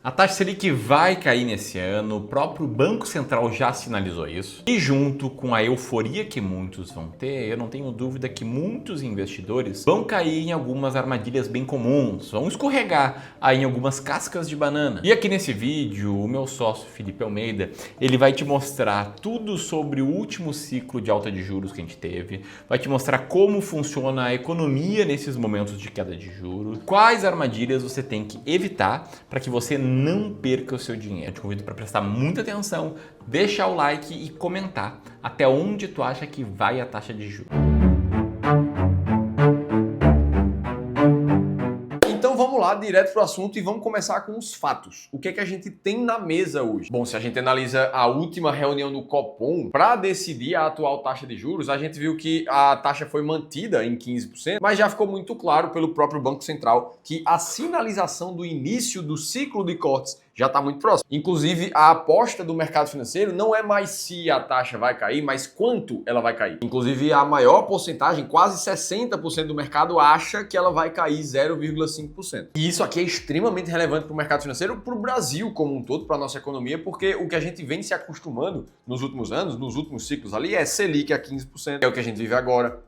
A taxa Selic vai cair nesse ano, o próprio Banco Central já sinalizou isso. E junto com a euforia que muitos vão ter, eu não tenho dúvida que muitos investidores vão cair em algumas armadilhas bem comuns, vão escorregar aí em algumas cascas de banana. E aqui nesse vídeo, o meu sócio Felipe Almeida, ele vai te mostrar tudo sobre o último ciclo de alta de juros que a gente teve, vai te mostrar como funciona a economia nesses momentos de queda de juros, quais armadilhas você tem que evitar para que você não perca o seu dinheiro. Eu te convido para prestar muita atenção, deixar o like e comentar até onde tu acha que vai a taxa de juros. Então vamos lá, direto pro assunto e vamos começar com os fatos. O que é que a gente tem na mesa hoje? Bom, se a gente analisa a última reunião do Copom para decidir a atual taxa de juros, a gente viu que a taxa foi mantida em 15%, mas já ficou muito claro pelo próprio Banco Central que a sinalização do início do ciclo de cortes já está muito próximo. Inclusive, a aposta do mercado financeiro não é mais se a taxa vai cair, mas quanto ela vai cair. Inclusive, a maior porcentagem, quase 60% do mercado, acha que ela vai cair 0,5%. E isso aqui é extremamente relevante para o mercado financeiro, para o Brasil como um todo, para a nossa economia, porque o que a gente vem se acostumando nos últimos anos, nos últimos ciclos ali, é Selic a 15%, é o que a gente vive agora.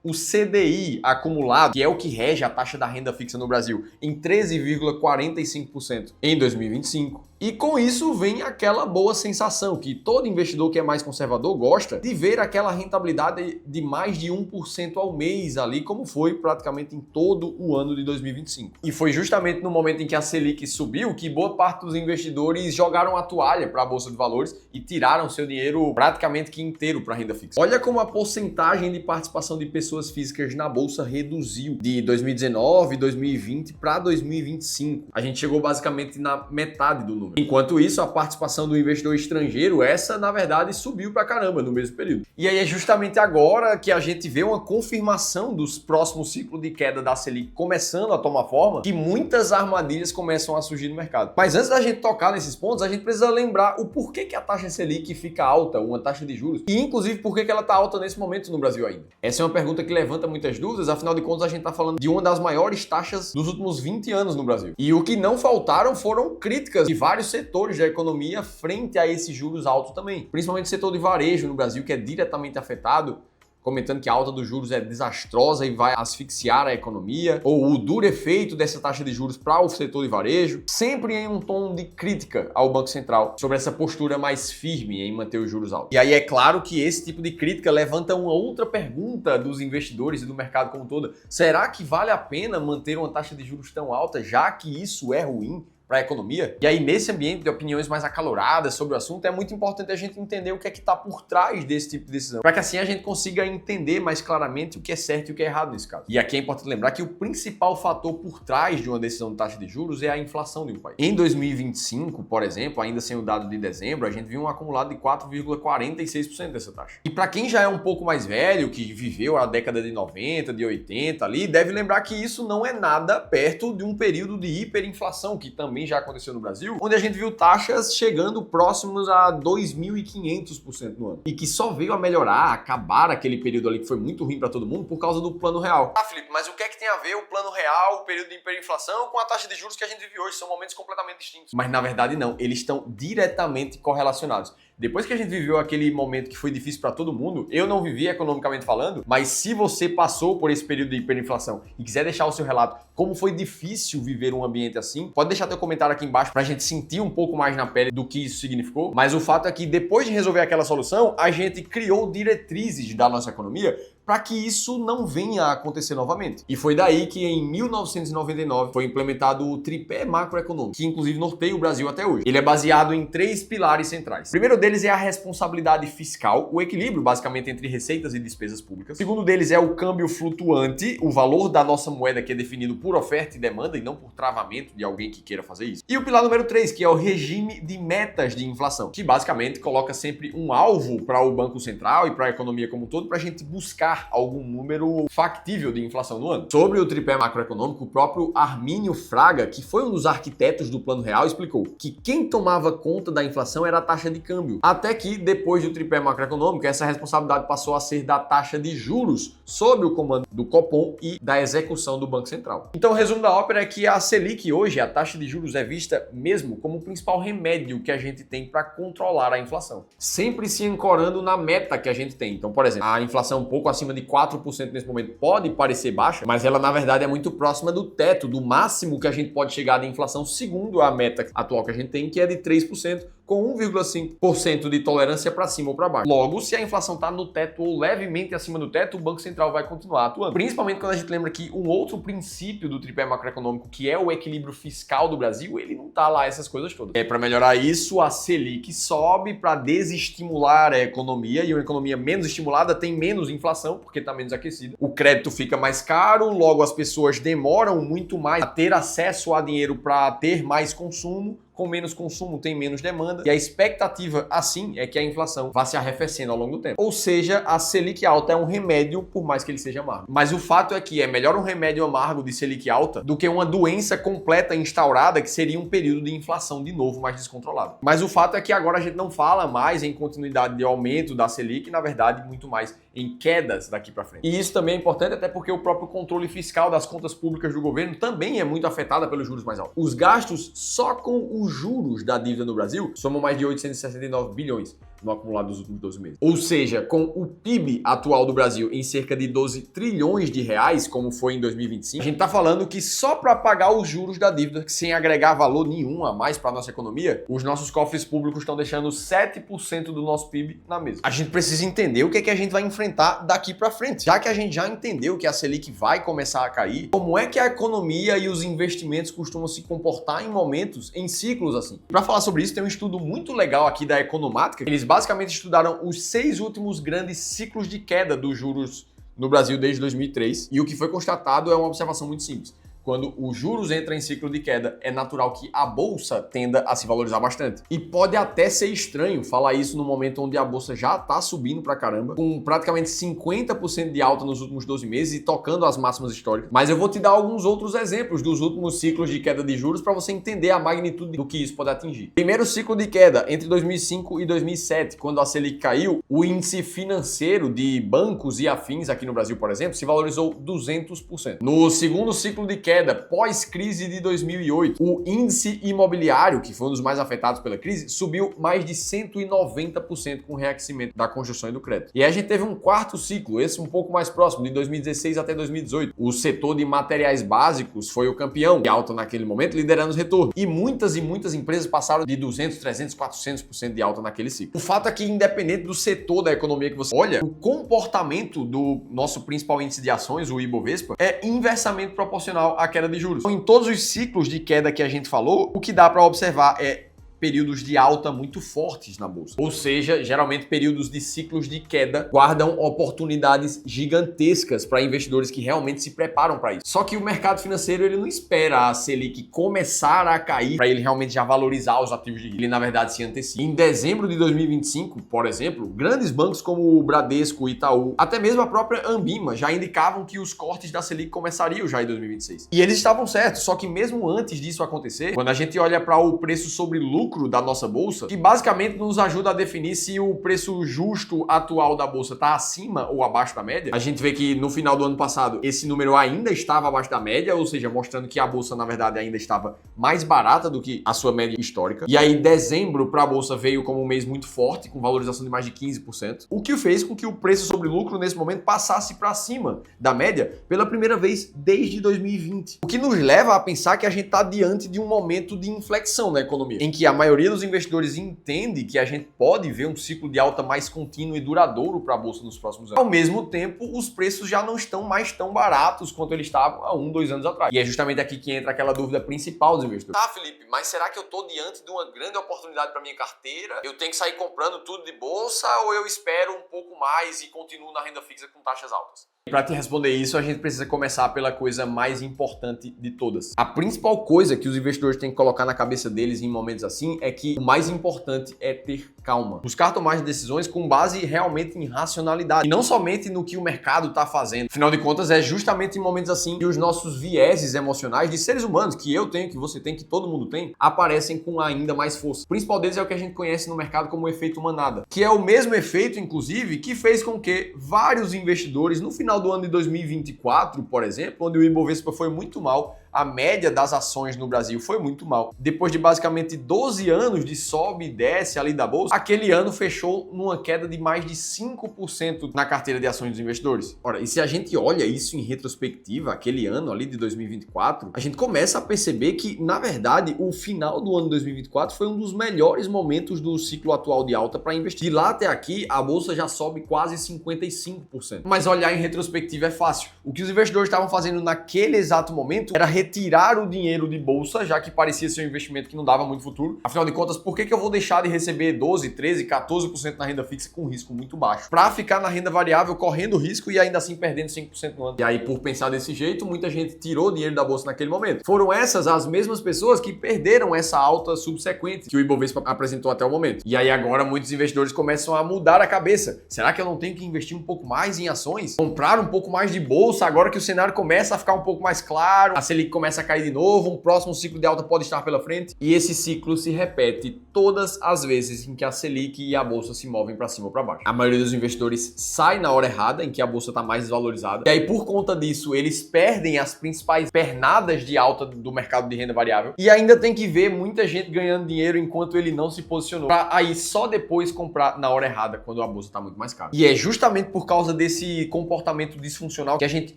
O CDI acumulado, que é o que rege a taxa da renda fixa no Brasil, em 13,45% em 2025. E com isso vem aquela boa sensação que todo investidor que é mais conservador gosta de ver aquela rentabilidade de mais de 1% ao mês ali, como foi praticamente em todo o ano de 2025. E foi justamente no momento em que a Selic subiu que boa parte dos investidores jogaram a toalha para a Bolsa de Valores e tiraram seu dinheiro praticamente que inteiro para a renda fixa. Olha como a porcentagem de participação de pessoas físicas na Bolsa reduziu de 2019, 2020 para 2025. A gente chegou basicamente na metade do número. Enquanto isso, a participação do investidor estrangeiro, essa na verdade subiu pra caramba no mesmo período. E aí é justamente agora que a gente vê uma confirmação dos próximos ciclos de queda da Selic começando a tomar forma, que muitas armadilhas começam a surgir no mercado. Mas antes da gente tocar nesses pontos, a gente precisa lembrar o porquê que a taxa Selic fica alta, uma taxa de juros, e inclusive por que ela está alta nesse momento no Brasil ainda. Essa é uma pergunta que levanta muitas dúvidas, afinal de contas a gente está falando de uma das maiores taxas dos últimos 20 anos no Brasil. E o que não faltaram foram críticas de vários setores da economia frente a esses juros altos também. Principalmente o setor de varejo no Brasil, que é diretamente afetado, comentando que a alta dos juros é desastrosa e vai asfixiar a economia, ou o duro efeito dessa taxa de juros para o setor de varejo, sempre em um tom de crítica ao Banco Central sobre essa postura mais firme em manter os juros altos. E aí é claro que esse tipo de crítica levanta uma outra pergunta dos investidores e do mercado como um todo. Será que vale a pena manter uma taxa de juros tão alta, já que isso é ruim para a economia? E aí, nesse ambiente de opiniões mais acaloradas sobre o assunto, é muito importante a gente entender o que é que está por trás desse tipo de decisão, para que assim a gente consiga entender mais claramente o que é certo e o que é errado nesse caso. E aqui é importante lembrar que o principal fator por trás de uma decisão de taxa de juros é a inflação de um país. Em 2025, por exemplo, ainda sem o dado de dezembro, a gente viu um acumulado de 4,46% dessa taxa. E para quem já é um pouco mais velho, que viveu a década de 90, de 80 ali, deve lembrar que isso não é nada perto de um período de hiperinflação que também já aconteceu no Brasil, onde a gente viu taxas chegando próximos a 2.500% no ano. E que só veio a melhorar, acabar aquele período ali que foi muito ruim para todo mundo por causa do Plano Real. Ah, Felipe, mas o que é que tem a ver o Plano Real, o período de hiperinflação, com a taxa de juros que a gente vive hoje? São momentos completamente distintos. Mas na verdade não, eles estão diretamente correlacionados. Depois que a gente viveu aquele momento que foi difícil para todo mundo, eu não vivi economicamente falando, mas se você passou por esse período de hiperinflação e quiser deixar o seu relato como foi difícil viver um ambiente assim, pode deixar teu comentário aqui embaixo pra gente sentir um pouco mais na pele do que isso significou. Mas o fato é que depois de resolver aquela solução, a gente criou diretrizes da nossa economia para que isso não venha a acontecer novamente. E foi daí que em 1999 foi implementado o tripé macroeconômico, que inclusive norteia o Brasil até hoje. Ele é baseado em 3 pilares centrais. O primeiro deles é a responsabilidade fiscal, o equilíbrio basicamente entre receitas e despesas públicas. O segundo deles é o câmbio flutuante, o valor da nossa moeda que é definido por oferta e demanda e não por travamento de alguém que queira fazer isso. E o pilar número 3, que é o regime de metas de inflação, que basicamente coloca sempre um alvo para o Banco Central e para a economia como um todo para a gente buscar chegar a algum número factível de inflação no ano. Sobre o tripé macroeconômico, o próprio Armínio Fraga, que foi um dos arquitetos do Plano Real, explicou que quem tomava conta da inflação era a taxa de câmbio. Até que, depois do tripé macroeconômico, essa responsabilidade passou a ser da taxa de juros, sob o comando do Copom e da execução do Banco Central. Então, o resumo da ópera é que a Selic hoje, a taxa de juros, é vista mesmo como o principal remédio que a gente tem para controlar a inflação. Sempre se ancorando na meta que a gente tem. Então, por exemplo, a inflação um pouco acima de 4% nesse momento pode parecer baixa, mas ela na verdade é muito próxima do teto, do máximo que a gente pode chegar de inflação segundo a meta atual que a gente tem, que é de 3%, com 1,5% de tolerância para cima ou para baixo. Logo, se a inflação está no teto ou levemente acima do teto, o Banco Central vai continuar atuando. Principalmente quando a gente lembra que um outro princípio do tripé macroeconômico, que é o equilíbrio fiscal do Brasil, ele não está lá essas coisas todas. Para melhorar isso, a Selic sobe para desestimular a economia, e uma economia menos estimulada tem menos inflação, porque está menos aquecida. O crédito fica mais caro, logo as pessoas demoram muito mais a ter acesso a dinheiro para ter mais consumo. Com menos consumo tem menos demanda, e a expectativa assim é que a inflação vá se arrefecendo ao longo do tempo. Ou seja, a Selic alta é um remédio, por mais que ele seja amargo. Mas o fato é que é melhor um remédio amargo de Selic alta do que uma doença completa instaurada, que seria um período de inflação de novo mais descontrolado. Mas o fato é que agora a gente não fala mais em continuidade de aumento da Selic, na verdade muito mais em quedas daqui para frente. E isso também é importante até porque o próprio controle fiscal das contas públicas do governo também é muito afetado pelos juros mais altos. Os gastos só com os juros da dívida no Brasil somam mais de 869 bilhões no acumulado dos últimos 12 meses. Ou seja, com o PIB atual do Brasil em cerca de 12 trilhões de reais, como foi em 2025, a gente tá falando que só para pagar os juros da dívida, sem agregar valor nenhum a mais para nossa economia, os nossos cofres públicos estão deixando 7% do nosso PIB na mesa. A gente precisa entender o que é que a gente vai enfrentar daqui para frente. Já que a gente já entendeu que a Selic vai começar a cair, como é que a economia e os investimentos costumam se comportar em momentos, em ciclos assim? Para falar sobre isso, tem um estudo muito legal aqui da Economática. Eles basicamente estudaram os 6 últimos grandes ciclos de queda dos juros no Brasil desde 2003, e o que foi constatado é uma observação muito simples. Quando os juros entram em ciclo de queda, é natural que a bolsa tenda a se valorizar bastante. E pode até ser estranho falar isso no momento onde a bolsa já está subindo pra caramba, com praticamente 50% de alta nos últimos 12 meses e tocando as máximas históricas. Mas eu vou te dar alguns outros exemplos dos últimos ciclos de queda de juros para você entender a magnitude do que isso pode atingir. Primeiro ciclo de queda, entre 2005 e 2007, quando a Selic caiu, o índice financeiro de bancos e afins aqui no Brasil, por exemplo, se valorizou 200%. No segundo ciclo de queda, pós-crise de 2008, o índice imobiliário, que foi um dos mais afetados pela crise, subiu mais de 190% com o reaquecimento da construção e do crédito. E aí a gente teve um quarto ciclo, esse um pouco mais próximo, de 2016 até 2018. O setor de materiais básicos foi o campeão de alta naquele momento, liderando os retornos. E muitas empresas passaram de 200, 300, 400% de alta naquele ciclo. O fato é que, independente do setor da economia que você olha, o comportamento do nosso principal índice de ações, o Ibovespa, é inversamente proporcional à queda de juros. Então, em todos os ciclos de queda que a gente falou, o que dá para observar é períodos de alta muito fortes na bolsa. Ou seja, geralmente períodos de ciclos de queda guardam oportunidades gigantescas para investidores que realmente se preparam para isso. Só que o mercado financeiro ele não espera a Selic começar a cair para ele realmente já valorizar os ativos de risco. Ele, na verdade, se antecipa. Em dezembro de 2025, por exemplo, grandes bancos como o Bradesco, Itaú, até mesmo a própria Ambima já indicavam que os cortes da Selic começariam já em 2026. E eles estavam certos, só que mesmo antes disso acontecer, quando a gente olha para o preço sobre lucro da nossa bolsa, que basicamente nos ajuda a definir se o preço justo atual da bolsa está acima ou abaixo da média. A gente vê que no final do ano passado esse número ainda estava abaixo da média, ou seja, mostrando que a bolsa na verdade ainda estava mais barata do que a sua média histórica. E aí dezembro para a bolsa veio como um mês muito forte, com valorização de mais de 15%, o que fez com que o preço sobre lucro nesse momento passasse para cima da média pela primeira vez desde 2020. O que nos leva a pensar que a gente está diante de um momento de inflexão na economia, em que a maioria dos investidores entende que a gente pode ver um ciclo de alta mais contínuo e duradouro para a bolsa nos próximos anos. Ao mesmo tempo, os preços já não estão mais tão baratos quanto eles estavam há 1, 2 anos atrás. E é justamente aqui que entra aquela dúvida principal dos investidores. Tá, Felipe, mas será que eu estou diante de uma grande oportunidade para minha carteira? Eu tenho que sair comprando tudo de bolsa ou eu espero um pouco mais e continuo na renda fixa com taxas altas? Para te responder isso, a gente precisa começar pela coisa mais importante de todas. A principal coisa que os investidores têm que colocar na cabeça deles em momentos assim é que o mais importante é ter calma. Buscar tomar decisões com base realmente em racionalidade e não somente no que o mercado está fazendo. Afinal de contas, é justamente em momentos assim que os nossos vieses emocionais de seres humanos, que eu tenho, que você tem, que todo mundo tem, aparecem com ainda mais força. O principal deles é o que a gente conhece no mercado como o efeito manada, que é o mesmo efeito, inclusive, que fez com que vários investidores, no final do ano de 2024, por exemplo, onde o Ibovespa foi muito mal, a média das ações no Brasil foi muito mal. Depois de basicamente 12 anos de sobe e desce ali da bolsa, aquele ano fechou numa queda de mais de 5% na carteira de ações dos investidores. Ora, e se a gente olha isso em retrospectiva, aquele ano ali de 2024, a gente começa a perceber que, na verdade, o final do ano de 2024 foi um dos melhores momentos do ciclo atual de alta para investir. De lá até aqui, a bolsa já sobe quase 55%. Mas olhar em retrospectiva é fácil. O que os investidores estavam fazendo naquele exato momento era retirar o dinheiro de bolsa, já que parecia ser um investimento que não dava muito futuro. Afinal de contas, por que eu vou deixar de receber 12, 13, 14% na renda fixa com risco muito baixo? Para ficar na renda variável correndo risco e ainda assim perdendo 5% no ano. E aí, por pensar desse jeito, muita gente tirou dinheiro da bolsa naquele momento. Foram essas as mesmas pessoas que perderam essa alta subsequente que o Ibovespa apresentou até o momento. E aí agora muitos investidores começam a mudar a cabeça. Será que eu não tenho que investir um pouco mais em ações? Comprar um pouco mais de bolsa agora que o cenário começa a ficar um pouco mais claro, a Selic começa a cair de novo, um próximo ciclo de alta pode estar pela frente. E esse ciclo se repete todas as vezes em que a Selic e a bolsa se movem para cima ou para baixo. A maioria dos investidores sai na hora errada, em que a bolsa está mais desvalorizada. E aí, por conta disso, eles perdem as principais pernadas de alta do mercado de renda variável. E ainda tem que ver muita gente ganhando dinheiro enquanto ele não se posicionou, para aí só depois comprar na hora errada, quando a bolsa está muito mais cara. E é justamente por causa desse comportamento disfuncional que a gente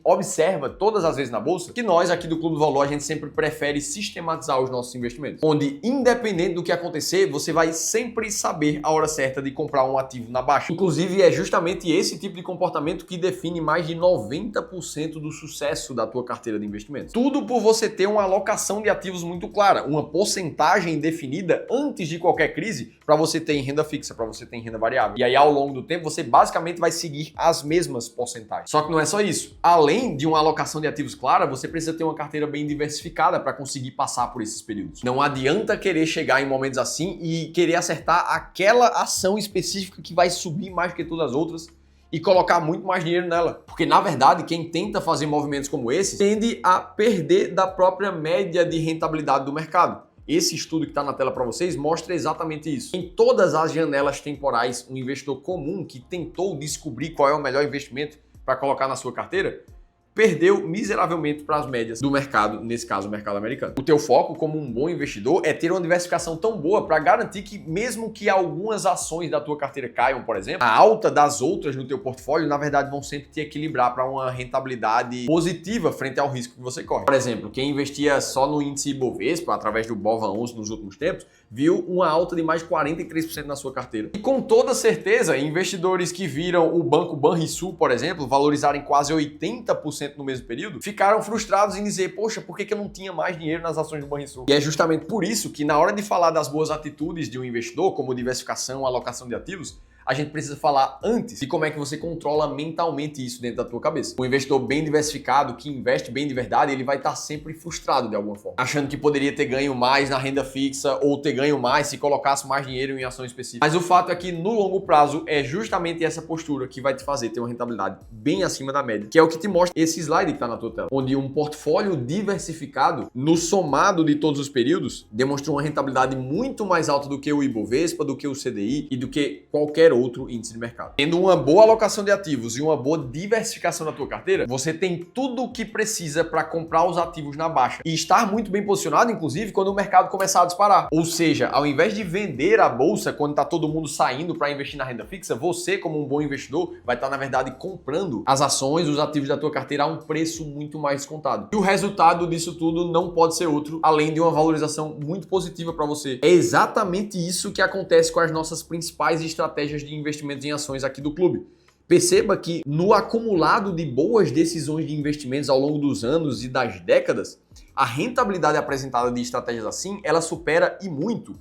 observa todas as vezes na bolsa, que nós aqui do Clube do Valor, a gente sempre prefere sistematizar os nossos investimentos, onde, independente do que acontecer, você vai sempre saber a hora certa de comprar um ativo na baixa. Inclusive, é justamente esse tipo de comportamento que define mais de 90% do sucesso da tua carteira de investimentos. Tudo por você ter uma alocação de ativos muito clara, uma porcentagem definida antes de qualquer crise, para você ter em renda fixa, para você ter em renda variável. E aí, ao longo do tempo, você basicamente vai seguir as mesmas porcentagens. Só que não é só isso. Além de uma alocação de ativos clara, você precisa ter uma carteira bem diversificada para conseguir passar por esses períodos. Não adianta querer chegar em momentos assim e querer acertar aquela ação específica que vai subir mais que todas as outras e colocar muito mais dinheiro nela. Porque, na verdade, quem tenta fazer movimentos como esses tende a perder da própria média de rentabilidade do mercado. Esse estudo que está na tela para vocês mostra exatamente isso. Em todas as janelas temporais, um investidor comum que tentou descobrir qual é o melhor investimento para colocar na sua carteira, perdeu miseravelmente para as médias do mercado, nesse caso o mercado americano. O teu foco como um bom investidor é ter uma diversificação tão boa para garantir que mesmo que algumas ações da tua carteira caiam, por exemplo, a alta das outras no teu portfólio, na verdade, vão sempre te equilibrar para uma rentabilidade positiva frente ao risco que você corre. Por exemplo, quem investia só no índice Ibovespa, através do BOVA11 nos últimos tempos, viu uma alta de mais de 43% na sua carteira. E com toda certeza, investidores que viram o banco Banrisul, por exemplo, valorizarem quase 80% no mesmo período, ficaram frustrados em dizer, poxa, por que eu não tinha mais dinheiro nas ações do Banrisul? E é justamente por isso que na hora de falar das boas atitudes de um investidor, como diversificação, alocação de ativos, a gente precisa falar antes de como é que você controla mentalmente isso dentro da tua cabeça. Um investidor bem diversificado, que investe bem de verdade, ele vai estar sempre frustrado de alguma forma, achando que poderia ter ganho mais na renda fixa ou ter ganho mais se colocasse mais dinheiro em ações específicas. Mas o fato é que no longo prazo é justamente essa postura que vai te fazer ter uma rentabilidade bem acima da média, que é o que te mostra esse slide que está na tua tela, onde um portfólio diversificado, no somado de todos os períodos, demonstrou uma rentabilidade muito mais alta do que o Ibovespa, do que o CDI e do que qualquer outro índice de mercado. Tendo uma boa alocação de ativos e uma boa diversificação na tua carteira, você tem tudo o que precisa para comprar os ativos na baixa e estar muito bem posicionado, inclusive, quando o mercado começar a disparar. Ou seja, ao invés de vender a bolsa quando está todo mundo saindo para investir na renda fixa, você, como um bom investidor, vai estar, na verdade, comprando as ações, os ativos da tua carteira a um preço muito mais descontado. E o resultado disso tudo não pode ser outro, além de uma valorização muito positiva para você. É exatamente isso que acontece com as nossas principais estratégias de investimentos em ações aqui do clube. Perceba que no acumulado de boas decisões de investimentos ao longo dos anos e das décadas, a rentabilidade apresentada de estratégias assim, ela supera e muito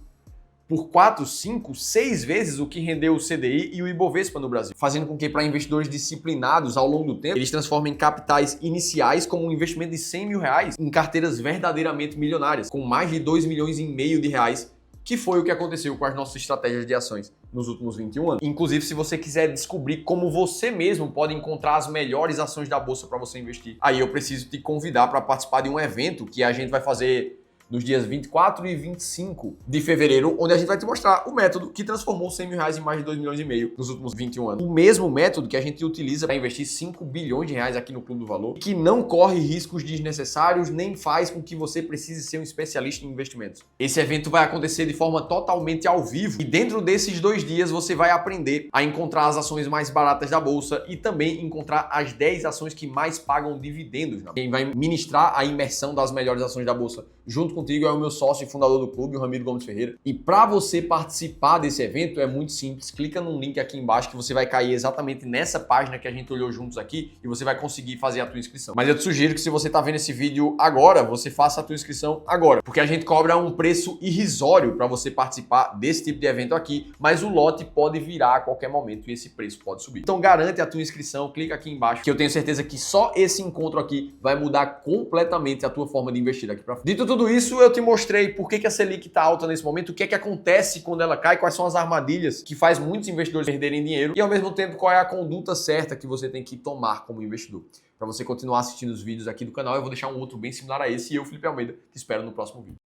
por 4, 5, 6 vezes o que rendeu o CDI e o Ibovespa no Brasil, fazendo com que para investidores disciplinados ao longo do tempo, eles transformem capitais iniciais como um investimento de 100 mil reais em carteiras verdadeiramente milionárias, com mais de 2,5 milhões de reais, que foi o que aconteceu com as nossas estratégias de ações nos últimos 21 anos. Inclusive, se você quiser descobrir como você mesmo pode encontrar as melhores ações da bolsa para você investir, aí eu preciso te convidar para participar de um evento que a gente vai fazer nos dias 24 e 25 de fevereiro, onde a gente vai te mostrar o método que transformou 100 mil reais em mais de 2 milhões e meio nos últimos 21 anos. O mesmo método que a gente utiliza para investir 5 bilhões de reais aqui no Clube do Valor, que não corre riscos desnecessários, nem faz com que você precise ser um especialista em investimentos. Esse evento vai acontecer de forma totalmente ao vivo e dentro desses 2 dias você vai aprender a encontrar as ações mais baratas da bolsa e também encontrar as 10 ações que mais pagam dividendos. Quem vai ministrar a imersão das melhores ações da bolsa junto contigo é o meu sócio e fundador do clube, o Ramiro Gomes Ferreira. E para você participar desse evento é muito simples. Clica no link aqui embaixo que você vai cair exatamente nessa página que a gente olhou juntos aqui e você vai conseguir fazer a tua inscrição. Mas eu te sugiro que se você está vendo esse vídeo agora, você faça a tua inscrição agora, porque a gente cobra um preço irrisório para você participar desse tipo de evento aqui, mas o lote pode virar a qualquer momento e esse preço pode subir. Então garante a tua inscrição, clica aqui embaixo que eu tenho certeza que só esse encontro aqui vai mudar completamente a tua forma de investir daqui para frente. Dito tudo isso, eu te mostrei por que a Selic está alta nesse momento, o que é que acontece quando ela cai, quais são as armadilhas que faz muitos investidores perderem dinheiro e ao mesmo tempo qual é a conduta certa que você tem que tomar como investidor. Para você continuar assistindo os vídeos aqui do canal, eu vou deixar um outro bem similar a esse e eu, Felipe Almeida, te espero no próximo vídeo.